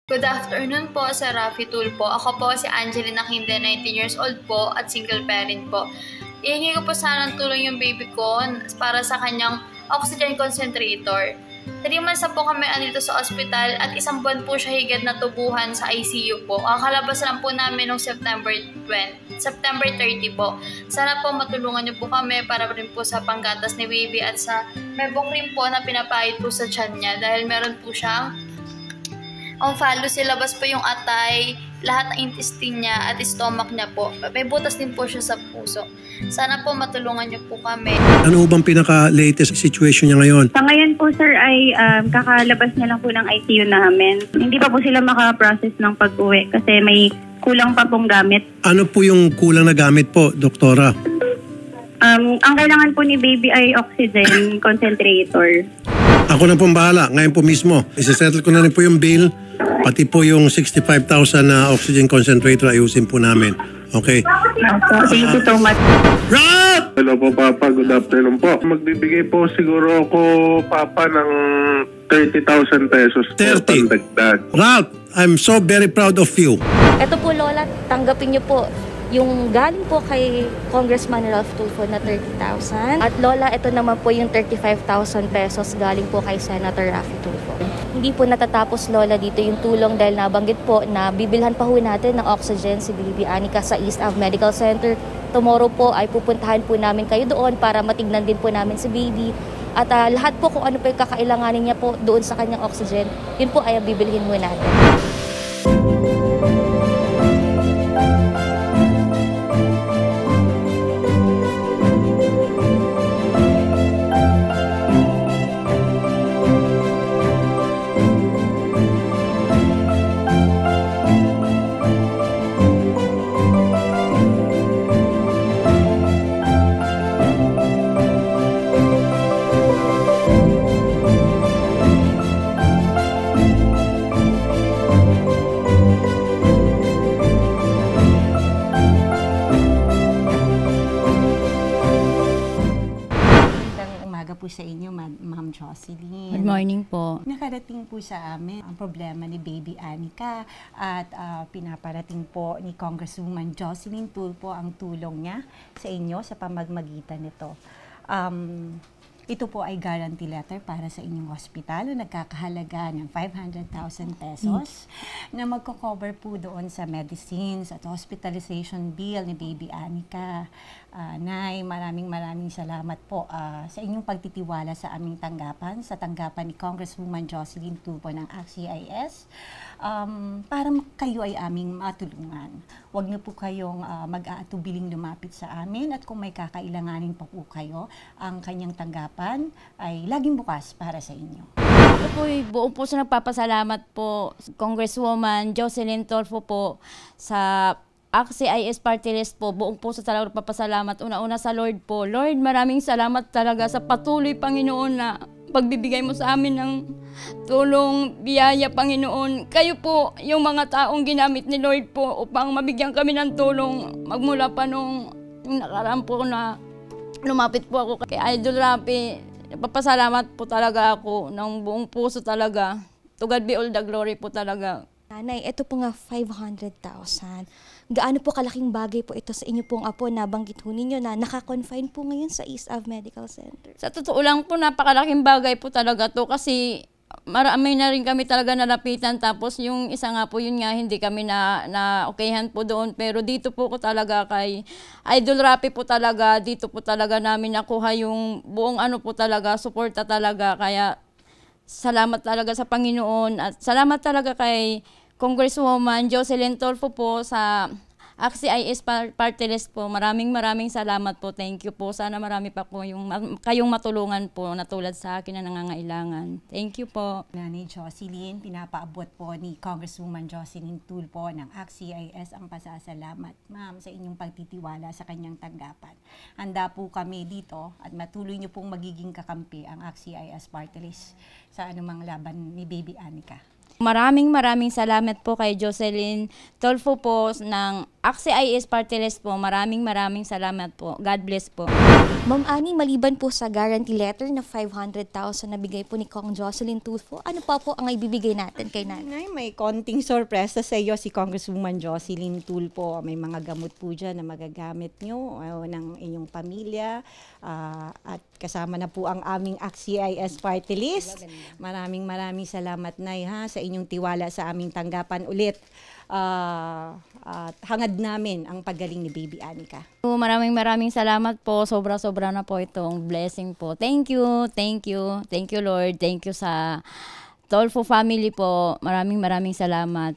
Good afternoon po, Sir Raffy Tulfo. Ako po si Angelina Quinde, 19 years old po at single parent po. Ihingi ko po sana ng tulong yung baby ko para sa kanyang oxygen concentrator. 3 months na po kami andito sa ospital at 1 buwan po siya higad na tubuhan sa ICU po. Kakalabas lang po namin noong September 30 po. Sana po matulungan niyo po kami para rin po sa panggatas ni baby at sa mebok rin po na pinapahid po sa tiyan niya dahil meron po siyang phallus, silabas po yung atay, lahat ng intestine niya at stomach niya po. May butas din po siya sa puso. Sana po matulungan niyo po kami. Ano bang pinaka-latest situation niya ngayon? Sa ngayon po sir ay kakalabas niya lang po ng ICU namin. Hindi pa po sila makaprocess ng pag-uwi kasi may kulang pa pong gamit. Ano po yung kulang na gamit po, doktora? Ang kailangan po ni baby ay oxygen concentrator. Ako na pong bahala. Ngayon po mismo. Isa-settle ko na rin po yung bill. Pati po yung 65,000 na oxygen concentrator ayusin po namin. Okay? Thank you so much. Rob! Hello po, Papa. Good afternoon po. Magbibigay po siguro ako, Papa, ng 30,000 pesos. 30? Dagdag. Ralph, I'm so very proud of you. Ito po, Lola, tanggapin niyo po yung galing po kay Congressman Ralph Tulfo na 30,000. At Lola, ito naman po yung 35,000 pesos galing po kay Senator Raffy Tulfo. Hindi po natatapos, Lola, dito yung tulong dahil nabanggit po na bibilhan pa ho natin ng oxygen si Baby Anika sa East Ave Medical Center. Tomorrow po ay pupuntahan po namin kayo doon para matignan din po namin si Baby. At lahat po kung ano po yung kakailanganin niya po doon sa kanyang oxygen, yun po ay bibilhin mo natin. Po sa inyo, Ma'am Jocelyn. Good morning po. Nakarating po sa amin ang problema ni Baby Anika at pinaparating po ni Congresswoman Jocelyn Tulfo ang tulong niya sa inyo sa pamamagitan nito. Ito po ay guarantee letter para sa inyong hospital na nagkakahalaga ng 500,000 pesos na magko-cover po doon sa medicines at hospitalization bill ni Baby Anika. Nay, maraming salamat po sa inyong pagtitiwala sa aming tanggapan, sa tanggapan ni Congresswoman Jocelyn Tulfo ng ACT-CIS para kayo ay aming matulungan. Huwag niyo po kayong mag-aatubiling lumapit sa amin at kung may kakailanganin pa po kayo, ang kanyang tanggapan ay laging bukas para sa inyo. Ako po buong puso nagpapasalamat po Congresswoman Jocelyn Tulfo po sa ACT-CIS Party List po. Buong puso talaga nagpapasalamat. Una-una sa Lord po. Lord, maraming salamat talaga sa patuloy, Panginoon, na pagbibigay mo sa amin ng tulong, biyaya, Panginoon. Kayo po yung mga taong ginamit ni Lord po upang mabigyan kami ng tulong magmula pa nung nakaraan po na lumapit po ako kay Idol Raffy. Nagpapasalamat po talaga ako ng buong puso talaga. To God be all the glory po talaga. Nanay, ito po nga 500,000. Gaano po kalaking bagay po ito sa inyo pong apo? Nabanggit ho ninyo na naka-confine po ngayon sa East Ave Medical Center. Sa totoo lang po, napakalaking bagay po talaga to kasi marami na rin kami talaga nalapitan. Tapos yung isa nga po, yun nga, hindi kami na-okayhan po doon. Pero dito po ko talaga kay Idol Raffy po talaga, dito po talaga namin nakuha yung buong ano po talaga, suporta talaga. Kaya salamat talaga sa Panginoon at salamat talaga kay Congresswoman Jocelyn Tulfo po sa ACT-CIS Party List po. Maraming salamat po. Thank you po. Sana marami pa po kayong matulungan po na tulad sa akin na nangangailangan. Thank you po. Nanay Jocelyn, pinapaabot po ni Congresswoman Jocelyn Tulfo ng ACT-CIS ang pasasalamat, ma'am, sa inyong pagtitiwala sa kanyang tanggapan. Handa po kami dito at matuloy niyo pong magiging kakampi ang ACT-CIS Party List sa anumang laban ni Baby Anika. Maraming salamat po kay Jocelyn Tulfo po ng AXIS Party List po. Maraming salamat po. God bless po. Ma'am Annie, maliban po sa guarantee letter na 500,000 na bigay po ni Kong Jocelyn Tulfo, ano pa po ang ibibigay natin kay nanay? May konting sorpresa sa iyo si Congresswoman Jocelyn Tulfo. May mga gamot po dyan na magagamit nyo ng inyong pamilya at kasama na po ang aming AXIS Party List. Maraming salamat, Nay, ha, sa inyong tiwala sa aming tanggapan ulit. At hangad namin ang paggaling ni Baby Anika. Maraming salamat po. Sobra na po itong blessing po. Thank you Lord. Thank you sa Tulfo family po. Maraming salamat.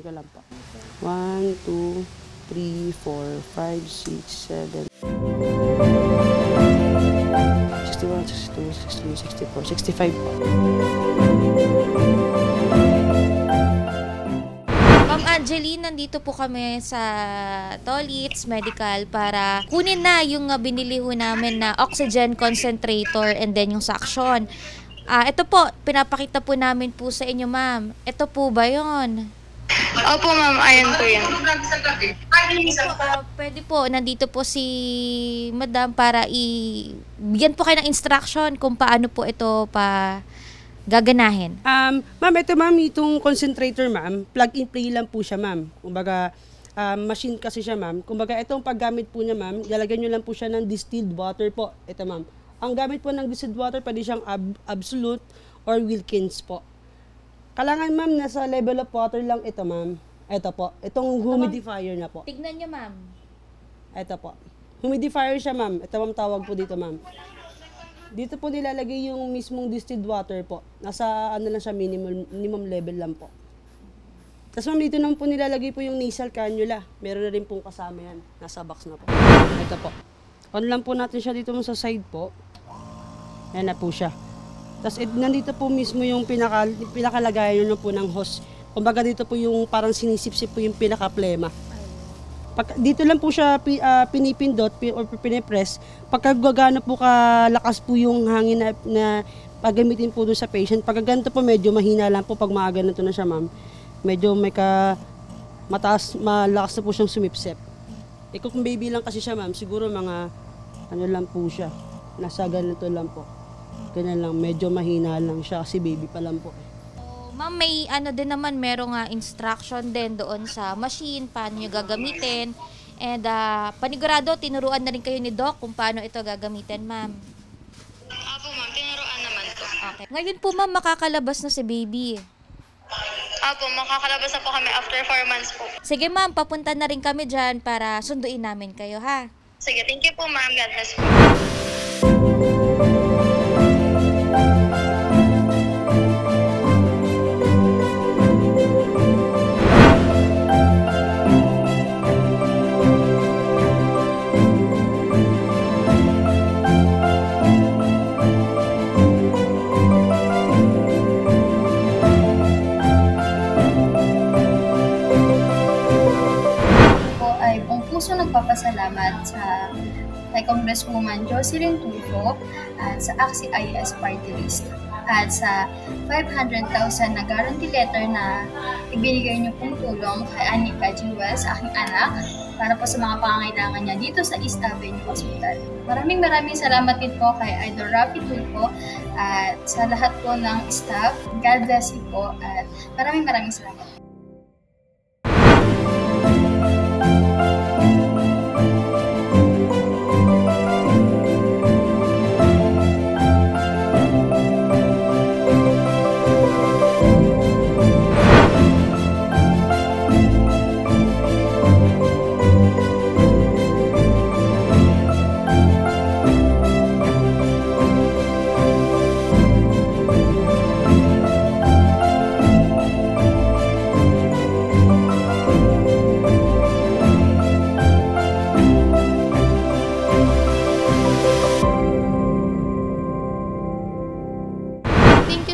Ko lang po. 1, 2, 3, 4, 5, 6, 7 61, 62, 63, 64, 65 po. Ma'am Angeline, nandito po kami sa Tolits Medical para kunin na yung binili ho namin na oxygen concentrator and then yung suction. Ito po, pinapakita po namin po sa inyo, ma'am. Ito po ba yun? Opo, ma'am. Ayan po yan. Pwede po, nandito po si Madam para bigyan po kayo ng instruction kung paano po ito pa gaganahin. Ma'am, ito ma'am, itong concentrator ma'am, plug and play lang po siya ma'am. Kumbaga, machine kasi siya ma'am. Kumbaga, itong paggamit po niya ma'am, lalagyan nyo lang po siya ng distilled water po. Ito ma'am. Ang gamit po ng distilled water, pwede siyang Absolute or Wilkins po. Kailangan ma'am, nasa level of water lang ito ma'am. Ito po. Itong humidifier na po. Tignan nyo, ma'am. Ito po. Humidifier siya ma'am. Ito ma'am tawag po dito ma'am. Dito po nilalagay yung mismong distilled water po. Nasa ano lang siya, minimum level lang po. Tapos ma'am, dito naman po nilalagay po yung nasal cannula. Meron na rin pong kasama yan. Nasa box na po. Ito po. On lang po natin siya dito sa side po. Yan na po siya. Tapos nandito po mismo yung pinakalagayan nyo po ng hose. Kumbaga dito po yung parang sinisip-sip po yung pinaka-plema. Dito lang po siya pinipindot or pinipress. Pagka gagana po kalakas po yung hangin na paggamitin po doon sa patient. Pagka ganito po medyo mahina lang po pag maaga na to na siya ma'am. Medyo may malakas na po siyang sumipsip. Kung baby lang kasi siya ma'am, siguro mga ano lang po siya. Nasa ganito lang po. Ganyan lang, medyo mahina lang siya kasi baby pa lang po. Ma'am, may ano din naman, merong instruction din doon sa machine, paano nyo gagamitin. And panigurado, tinuruan na rin kayo ni Doc kung paano ito gagamitin, ma'am. Opo, ma'am. Tinuruan naman to. Okay. Ngayon po, ma'am, makakalabas na si baby. Opo, makakalabas na po kami after 4 months po. Sige, ma'am, papunta na rin kami dyan para sunduin namin kayo, ha? Sige, thank you po, ma'am. God bless po. Puso nagpapasalamat sa kay Congresswoman Jocelyn Tulfo at sa AXIS Party List at sa 500,000 na guarantee letter na ibinigay niyo pong tulong kay Anika Jewel, sa aking anak, para po sa mga pangangailangan niya dito sa East Avenue Hospital. Maraming salamat din po kay Idol Rafi Tulfo at sa lahat po ng staff. God bless you po at maraming salamat.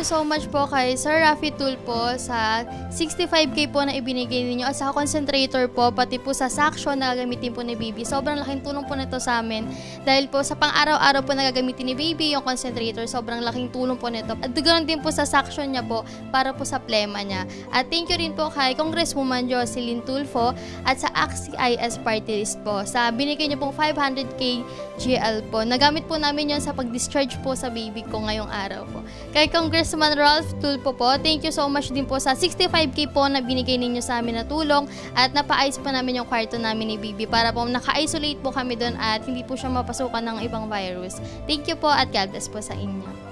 so much po kay Sir Raffy Tulfo sa 65K po na ibinigay ninyo at sa concentrator po, pati po sa suction na gagamitin po ni Baby. Sobrang laking tulong po nito sa amin dahil po sa pang-araw-araw po na gagamitin ni Baby yung concentrator, sobrang laking tulong po nito. At ganoon din po sa suction niya po para po sa plema niya. At thank you rin po kay Congresswoman Jocelyn Tulfo at sa AXIS Party List po sa binigay niyo pong 500K GL po. Nagamit po namin yon sa pag-discharge po sa baby ko ngayong araw po. Kay Congressman Ralph Tulfo po, thank you so much din po sa 65K po na binigay ninyo sa amin na tulong at napaayos po namin yung kwarto namin ni Baby para po naka-isolate po kami doon at hindi po siya mapasukan ng ibang virus. Thank you po at God bless po sa inyo.